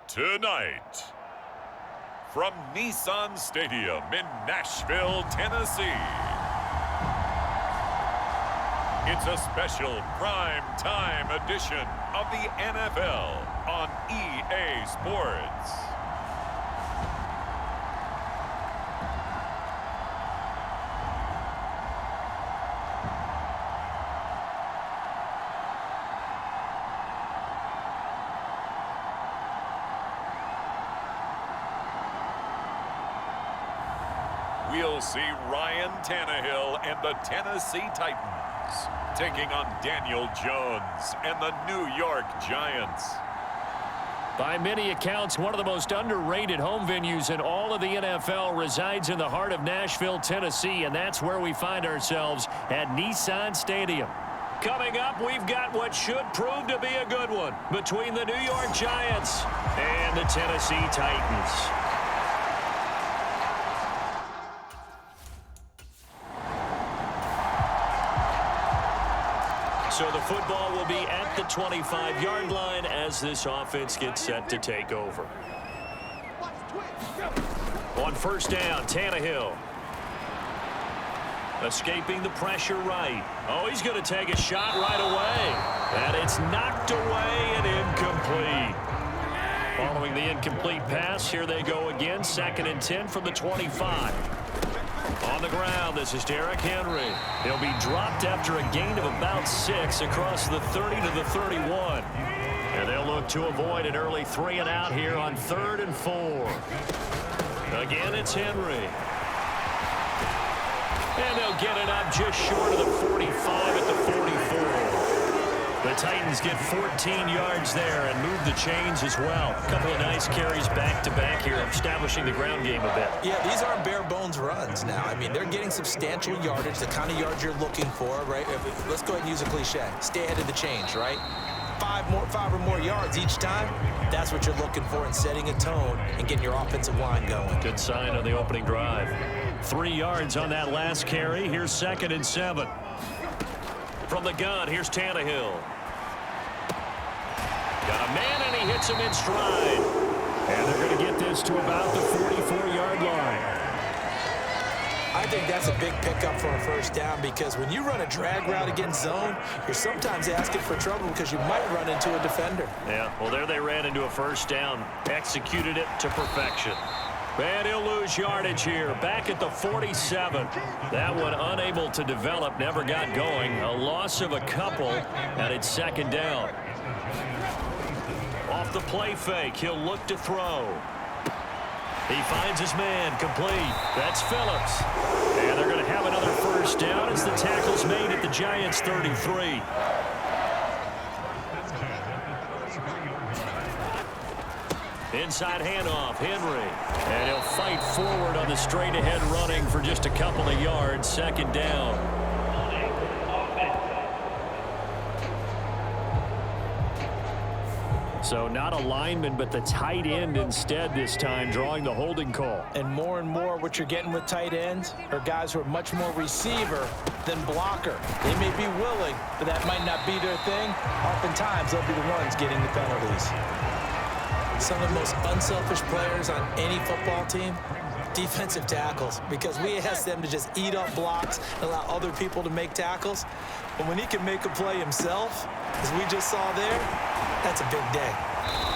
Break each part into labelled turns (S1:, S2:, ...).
S1: Tonight, from Nissan Stadium in Nashville, Tennessee, it's a special prime time edition of the NFL on EA Sports. We'll see Ryan Tannehill and the Tennessee Titans taking on Daniel Jones and the New York Giants.
S2: By many accounts, one of the most underrated home venues in all of the NFL resides in the heart of Nashville, Tennessee, and that's where we find ourselves at Nissan Stadium. Coming up, we've got what should prove to be a good one between the New York Giants and the Tennessee Titans. So the football will be at the 25-yard line as this offense gets set to take over. On first down, Tannehill. Escaping the pressure right. Oh, he's going to take a shot right away. And it's knocked away and incomplete. Following the incomplete pass, here they go again. 2nd and 10 from the 25. On the ground, this is Derrick Henry. He'll be dropped after a gain of about 6 across the 30 to the 31. And they'll look to avoid an early 3 and out here on 3rd and 4. Again, it's Henry. And they'll get it up just short of the 45 at the 44. The Titans get 14 yards there and move the chains as well. A couple of nice carries back-to-back here, establishing the ground game a bit.
S3: Yeah, these aren't bare-bones runs now. I mean, they're getting substantial yardage, the kind of yards you're looking for, right? Let's go ahead and use a cliche. Stay ahead of the change, right? 5 or more yards each time. That's what you're looking for in setting a tone and getting your offensive line going.
S2: Good sign on the opening drive. 3 yards on that last carry. Here's 2nd and 7. From the gun, here's Tannehill. Got a man, and he hits him in stride. And they're going to get this to about the 44-yard line.
S3: I think that's a big pickup for a first down because when you run a drag route against zone, you're sometimes asking for trouble because you might run into a defender.
S2: Yeah, well, there they ran into a first down. Executed it to perfection. And he'll lose yardage here. Back at the 47. That one unable to develop, never got going. A loss of a couple, and it's 2nd down. Off the play fake, he'll look to throw. He finds his man, complete. That's Phillips. And they're going to have another first down as the tackle's made at the Giants' 33. Inside handoff, Henry. And he'll fight forward on the straight-ahead running for just a couple of yards. 2nd down. So not a lineman, but the tight end instead this time, drawing the holding call.
S3: And more what you're getting with tight ends are guys who are much more receiver than blocker. They may be willing, but that might not be their thing. Oftentimes, they'll be the ones getting the penalties. Some of the most unselfish players on any football team, defensive tackles, because we ask them to just eat up blocks and allow other people to make tackles. But when he can make a play himself, as we just saw there, that's a big day.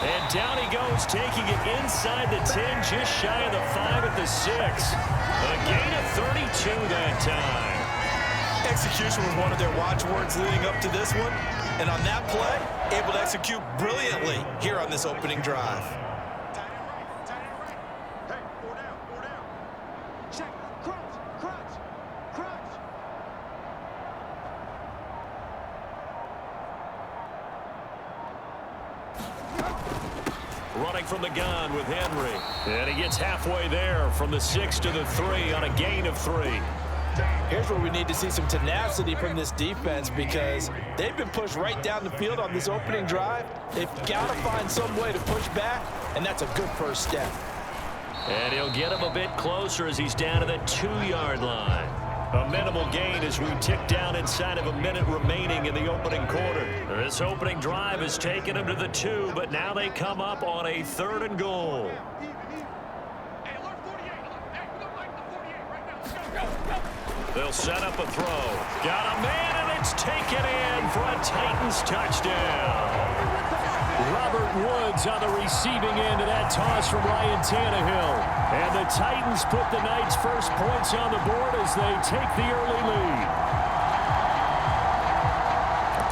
S2: And down he goes, taking it inside the 10, just shy of the 5 at the 6. A gain of 32 that time.
S3: Execution was one of their watchwords leading up to this one. And on that play, able to execute brilliantly here on this opening drive.
S2: running from the gun with Henry. And he gets halfway there from the 6 to the 3 on a gain of 3.
S3: Here's where we need to see some tenacity from this defense because they've been pushed right down the field on this opening drive. They've got to find some way to push back, and that's a good first step.
S2: And he'll get him a bit closer as he's down to the 2-yard line. A minimal gain as we tick down inside of a minute remaining in the opening quarter. This opening drive has taken them to the 2, but now they come up on a 3rd and goal. They'll set up a throw. Got a man, and it's taken in for a Titans touchdown. Robert Woods on the receiving end of that toss from Ryan Tannehill. And the Titans put the Knights' first points on the board as they take the early lead.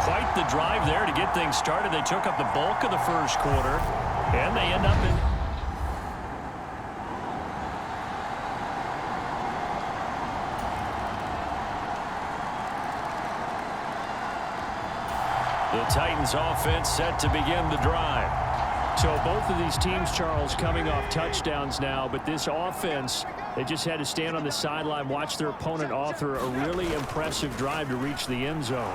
S2: Quite the drive there to get things started. They took up the bulk of the first quarter, and they end up in... The Titans offense set to begin the drive. So both of these teams, Charles, coming off touchdowns now, but this offense, they just had to stand on the sideline, watch their opponent author a really impressive drive to reach the end zone.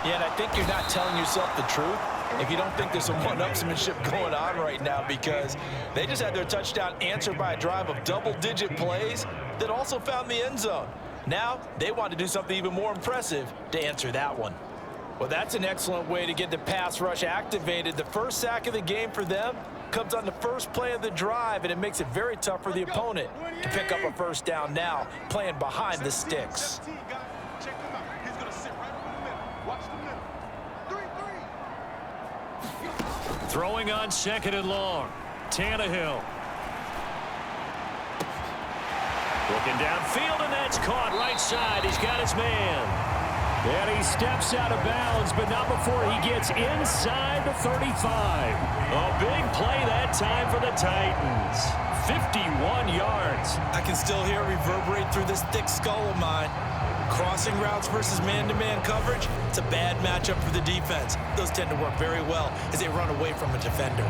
S3: Yeah, and I think you're not telling yourself the truth if you don't think there's some one-upsmanship going on right now because they just had their touchdown answered by a drive of double-digit plays that also found the end zone. Now they want to do something even more impressive to answer that one. Well, that's an excellent way to get the pass rush activated. The first sack of the game for them comes on the first play of the drive, and it makes it very tough for the opponent to pick up a first down now, playing behind the sticks.
S2: Throwing on 2nd and long. Tannehill. Looking downfield, and that's caught right side. He's got his man. And he steps out of bounds, but not before he gets inside the 35. A big play that time for the Titans. 51 yards.
S3: I can still hear it reverberate through this thick skull of mine. Crossing routes versus man-to-man coverage, it's a bad matchup for the defense. Those tend to work very well as they run away from a defender.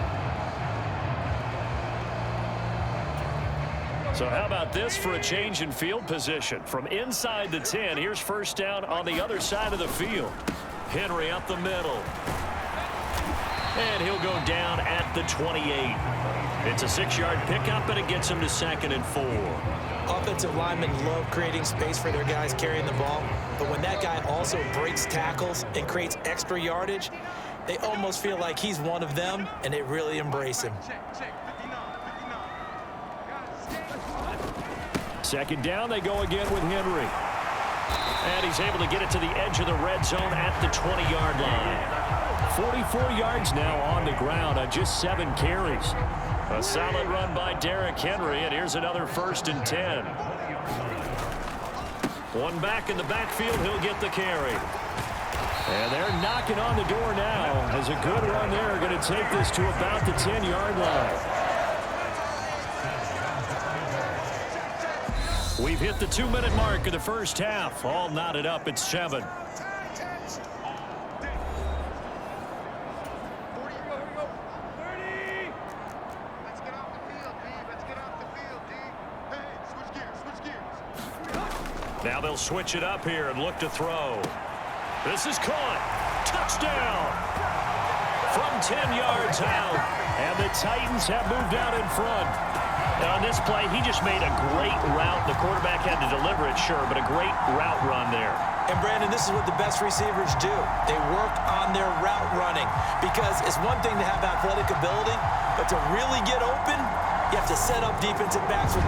S2: So how about this for a change in field position? From inside the 10, here's first down on the other side of the field. Henry up the middle. And he'll go down at the 28. It's a 6-yard pickup, and it gets him to 2nd and 4.
S3: Offensive linemen love creating space for their guys carrying the ball, but when that guy also breaks tackles and creates extra yardage, they almost feel like he's one of them, and they really embrace him.
S2: 2nd down, they go again with Henry. And he's able to get it to the edge of the red zone at the 20-yard line. 44 yards now on the ground on just 7 carries. A solid run by Derrick Henry, and here's another 1st and 10. One back in the backfield, he'll get the carry. And they're knocking on the door now as a good run there going to take this to about the 10-yard line. We've hit the 2-minute mark of the first half. All knotted up at 7. Now they'll switch it up here and look to throw. This is caught. Touchdown. From 10 yards out. And the Titans have moved out in front. And on this play, he just made a great route. The quarterback had to deliver it, sure, but a great route run there.
S3: And, Brandon, this is what the best receivers do. They work on their route running because it's one thing to have athletic ability, but to really get open, you have to set up defensive backs with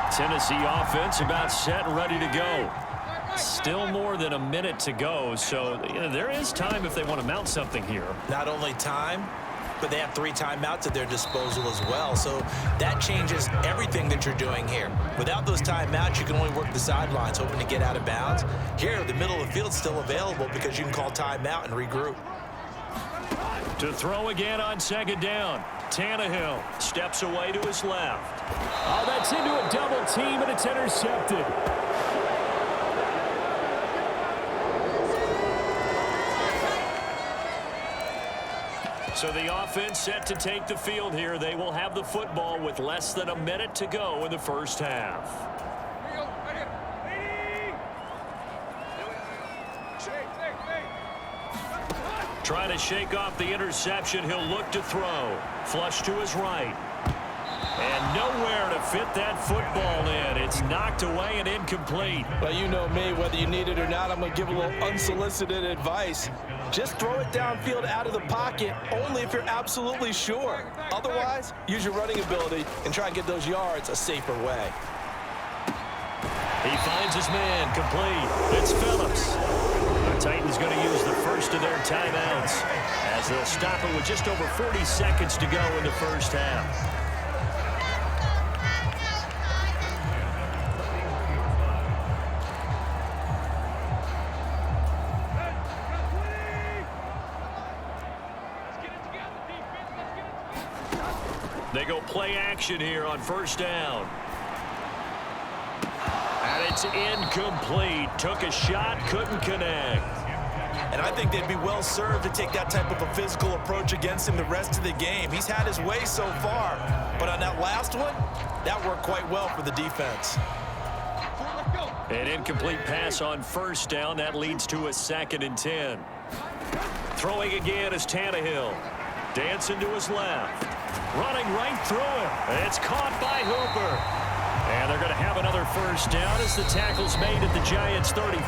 S2: Tennessee offense about set and ready to go. Still more than a minute to go, so there is time if they want to mount something here.
S3: Not only time, but they have 3 timeouts at their disposal as well. So that changes everything that you're doing here. Without those timeouts, you can only work the sidelines, hoping to get out of bounds. Here, the middle of the field's still available because you can call timeout and regroup.
S2: To throw again on 2nd down. Tannehill steps away to his left. Oh, that's into a double team, and it's intercepted. So the offense set to take the field here. They will have the football with less than a minute to go in the first half. Trying to shake off the interception. He'll look to throw. Flush to his right. And nowhere to fit that football in. It's knocked away and incomplete.
S3: Well, you know me, whether you need it or not, I'm going to give a little unsolicited advice. Just throw it downfield out of the pocket, only if you're absolutely sure. Otherwise, use your running ability and try and get those yards a safer way.
S2: He finds his man, complete. It's Phillips. The Titans going to use the first of their timeouts as they'll stop it with just over 40 seconds to go in the first half. They go play action here on first down. And it's incomplete. Took a shot, couldn't connect.
S3: And I think they'd be well served to take that type of a physical approach against him the rest of the game. He's had his way so far. But on that last one, that worked quite well for the defense.
S2: An incomplete pass on first down. That leads to a 2nd and 10. Throwing again is Tannehill. Dancing to his left. Running right through him. It's caught by Hooper. And they're going to have another first down as the tackle's made at the Giants' 35.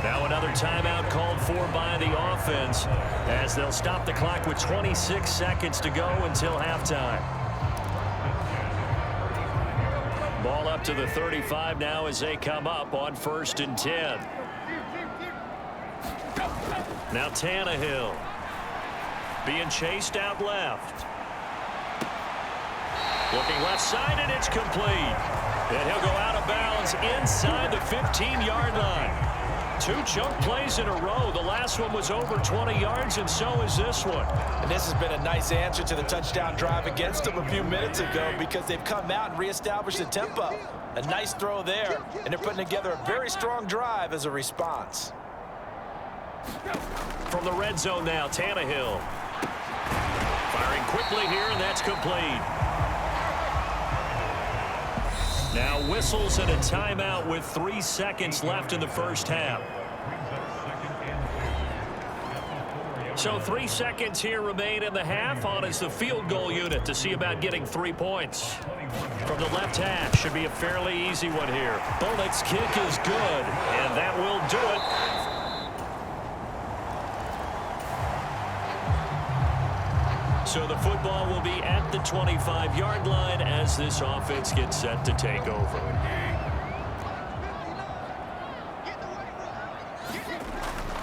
S2: Now another timeout called for by the offense as they'll stop the clock with 26 seconds to go until halftime. Ball up to the 35 now as they come up on 1st and 10. Now Tannehill being chased out left. Looking left side, and it's complete. And he'll go out of bounds inside the 15-yard line. 2 chunk plays in a row. The last one was over 20 yards, and so is this one.
S3: And this has been a nice answer to the touchdown drive against them a few minutes ago because they've come out and reestablished the tempo. A nice throw there, and they're putting together a very strong drive as a response.
S2: From the red zone now, Tannehill. Firing quickly here, and that's complete. Now whistles and a timeout with 3 seconds left in the first half. So 3 seconds here remain in the half. On is the field goal unit to see about getting 3 points. From the left half, should be a fairly easy one here. Bullock's kick is good, and that will do it. So the football will be at the 25-yard line as this offense gets set to take over.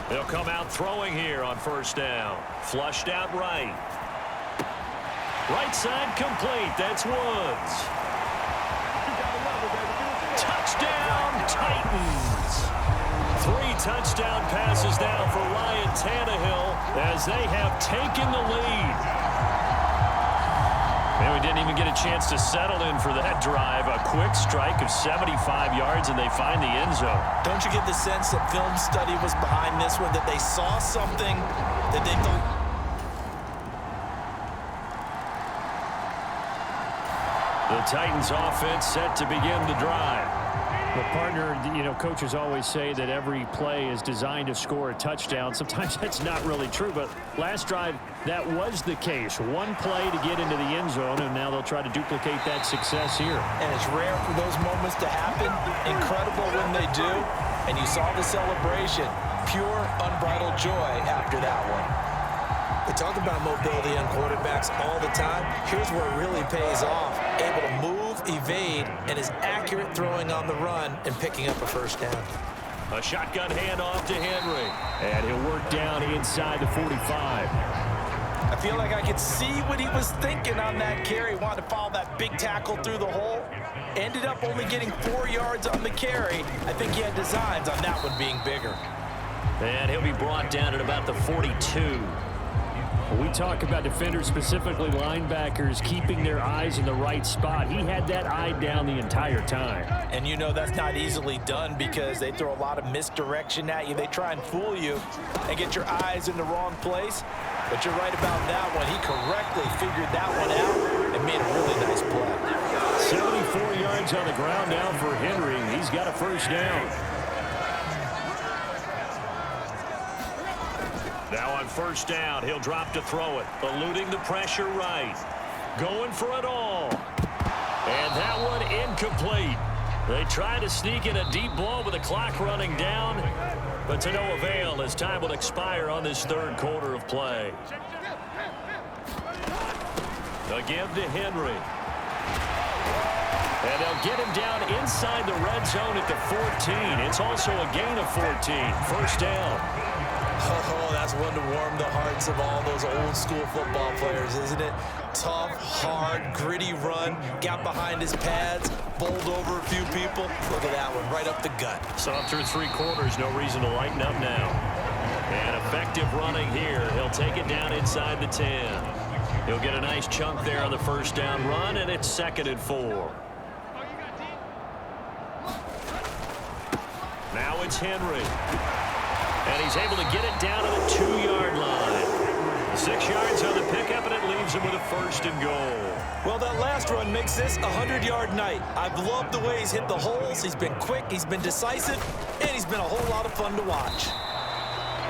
S2: They'll come out throwing here on first down. Flushed out right. Right side complete. That's Woods. Touchdown, Titans. 3 touchdown passes now for Ryan Tannehill as they have taken the lead. And we didn't even get a chance to settle in for that drive. A quick strike of 75 yards, and they find the end zone.
S3: Don't you get the sense that film study was behind this one, that they saw something that they thought?
S2: The Titans offense set to begin the drive.
S4: Well, partner, you know, coaches always say that every play is designed to score a touchdown. Sometimes that's not really true, but last drive, that was the case. 1 play to get into the end zone, and now they'll try to duplicate that success here.
S3: And it's rare for those moments to happen. Incredible when they do. And you saw the celebration. Pure, unbridled joy after that one. We talk about mobility on quarterbacks all the time. Here's where it really pays off. Able to move, evade, and is accurate throwing on the run and picking up a first down.
S2: A shotgun handoff to Henry. And he'll work down inside the 45.
S3: I feel like I could see what he was thinking on that carry. Wanted to follow that big tackle through the hole. Ended up only getting 4 yards on the carry. I think he had designs on that one being bigger.
S2: And he'll be brought down at about the 42.
S4: When we talk about defenders, specifically linebackers, keeping their eyes in the right spot, he had that eye down the entire time.
S3: And you know that's not easily done because they throw a lot of misdirection at you. They try and fool you and get your eyes in the wrong place. But you're right about that one. He correctly figured that one out and made a really nice play.
S4: 74 yards on the ground now for Henry. He's got a first down.
S2: Now on first down, he'll drop to throw it. Eluding the pressure right. Going for it all. And that one incomplete. They try to sneak in a deep ball with the clock running down, but to no avail as time will expire on this third quarter of play. They'll give to Henry. And they'll get him down inside the red zone at the 14. It's also a gain of 14. First down.
S3: Oh, that's one to warm the hearts of all those old school football players, isn't it? Tough, hard, gritty run, got behind his pads, bowled over a few people. Look at that one, right up the gut.
S2: So after 3 quarters, no reason to lighten up now. And effective running here. He'll take it down inside the 10. He'll get a nice chunk there on the first down run, and it's 2nd and 4. Now it's Henry. And he's able to get it down to the 2-yard line. 6 yards on the pickup, and it leaves him with a 1st and goal.
S3: Well, that last run makes this a 100-yard night. I've loved the way he's hit the holes. He's been quick, he's been decisive, and he's been a whole lot of fun to watch.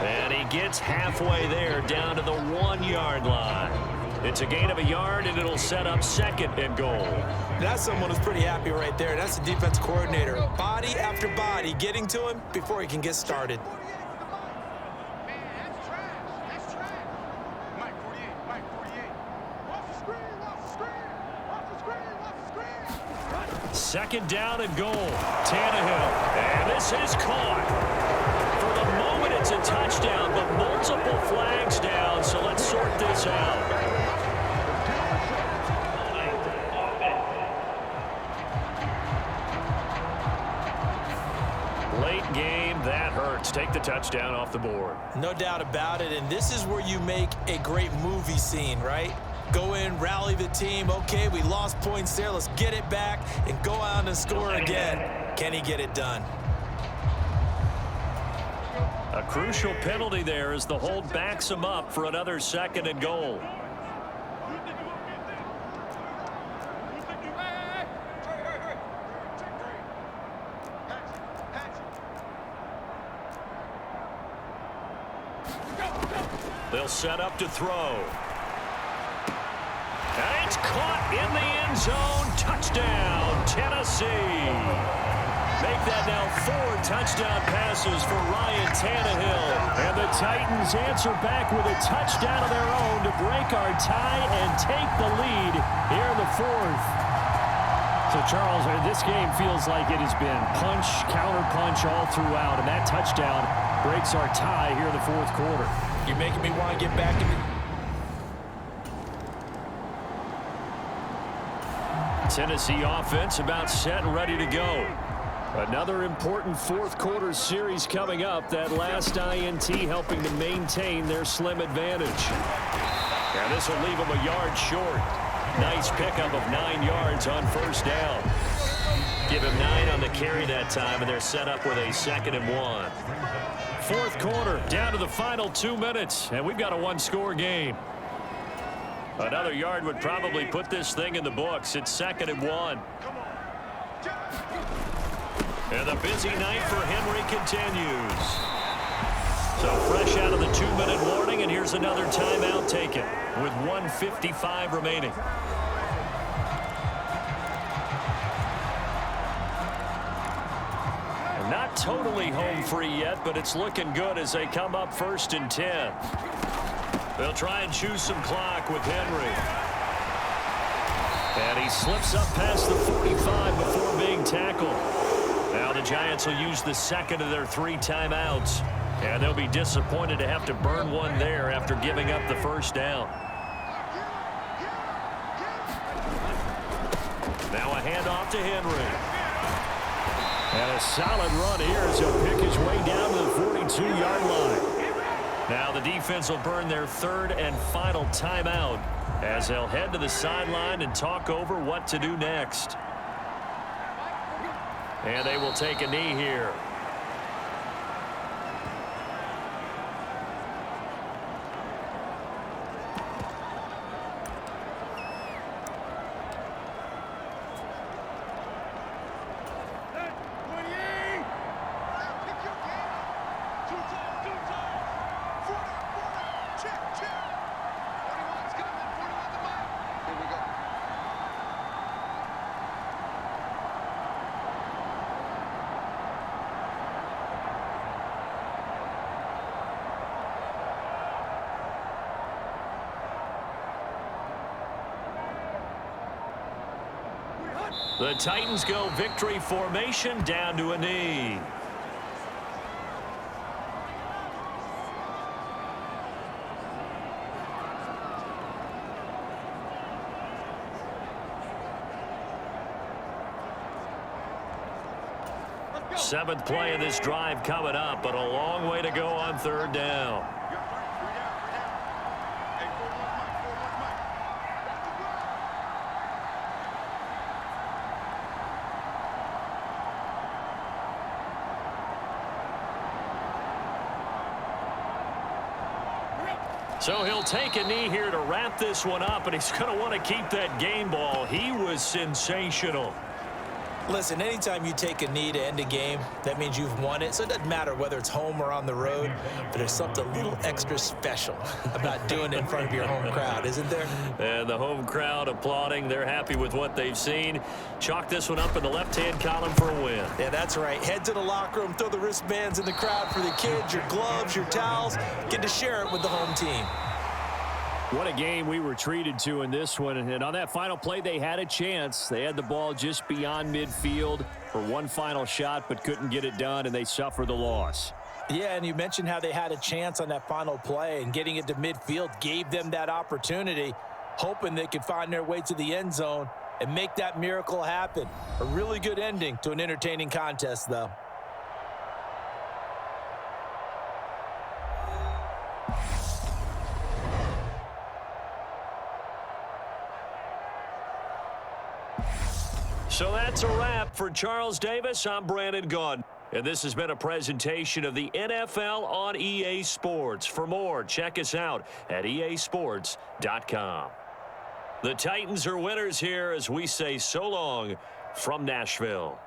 S2: And he gets halfway there down to the 1-yard line. It's a gain of a yard, and it'll set up 2nd and goal.
S3: That's someone who's pretty happy right there. That's the defense coordinator. Body after body getting to him before he can get started.
S2: Second down and goal. Tannehill. And this is caught. For the moment, it's a touchdown, but multiple flags down, so let's sort this out. Late game, that hurts. Take the touchdown off the board.
S3: No doubt about it, and this is where you make a great movie scene, right? Go in, rally the team. Okay, we lost points there. Let's get it back and go out and score again. Can he get it done?
S2: A crucial penalty there as the hold backs him up for another 2nd and goal. They'll set up to throw. And it's caught in the end zone. Touchdown, Tennessee. Make that now 4 touchdown passes for Ryan Tannehill.
S4: And the Titans answer back with a touchdown of their own to break our tie and take the lead here in the 4th. So, Charles, this game feels like it has been punch, counter-punch all throughout, and that touchdown breaks our tie here in the 4th quarter.
S3: You're making me want to get back to me.
S2: Tennessee offense about set and ready to go.
S4: Another important 4th quarter series coming up. That last INT helping to maintain their slim advantage.
S2: And this will leave them a yard short. Nice pickup of 9 yards on first down. Give him 9 on the carry that time, and they're set up with a 2nd and 1.
S4: 4th quarter, down to the final 2 minutes, and we've got a 1-score game.
S2: Another yard would probably put this thing in the books. It's 2nd and 1. And the busy night for Henry continues. So fresh out of the 2-minute warning, and here's another timeout taken with 1:55 remaining. And not totally home free yet, but it's looking good as they come up 1st and 10. They'll try and choose some clock with Henry. And he slips up past the 45 before being tackled. Now the Giants will use the 2nd of their 3 timeouts. And they'll be disappointed to have to burn one there after giving up the first down. Now a handoff to Henry.
S4: And a solid run here as he'll pick his way down to the 42-yard line.
S2: Now the defense will burn their third and final timeout as they'll head to the sideline and talk over what to do next. And they will take a knee here. The Titans go victory formation down to a knee. Seventh play of this drive coming up, but a long way to go on third down. So he'll take a knee here to wrap this one up, and he's going to want to keep that game ball. He was sensational.
S3: Listen, anytime you take a knee to end a game, that means you've won it. So it doesn't matter whether it's home or on the road, but there's something a little extra special about doing it in front of your home crowd, isn't there?
S2: And the home crowd applauding. They're happy with what they've seen. Chalk this one up in the left-hand column for a win.
S3: Yeah, that's right. Head to the locker room, throw the wristbands in the crowd for the kids, your gloves, your towels. Get to share it with the home team.
S4: What a game we were treated to in this one. And on that final play, they had a chance. They had the ball just beyond midfield for one final shot, but couldn't get it done, and they suffered the loss.
S3: Yeah, and you mentioned how they had a chance on that final play, and getting it to midfield gave them that opportunity, hoping they could find their way to the end zone and make that miracle happen. A really good ending to an entertaining contest, though.
S2: So that's a wrap. For Charles Davis, I'm Brandon Gaudin. And this has been a presentation of the NFL on EA Sports. For more, check us out at easports.com. The Titans are winners here as we say so long from Nashville.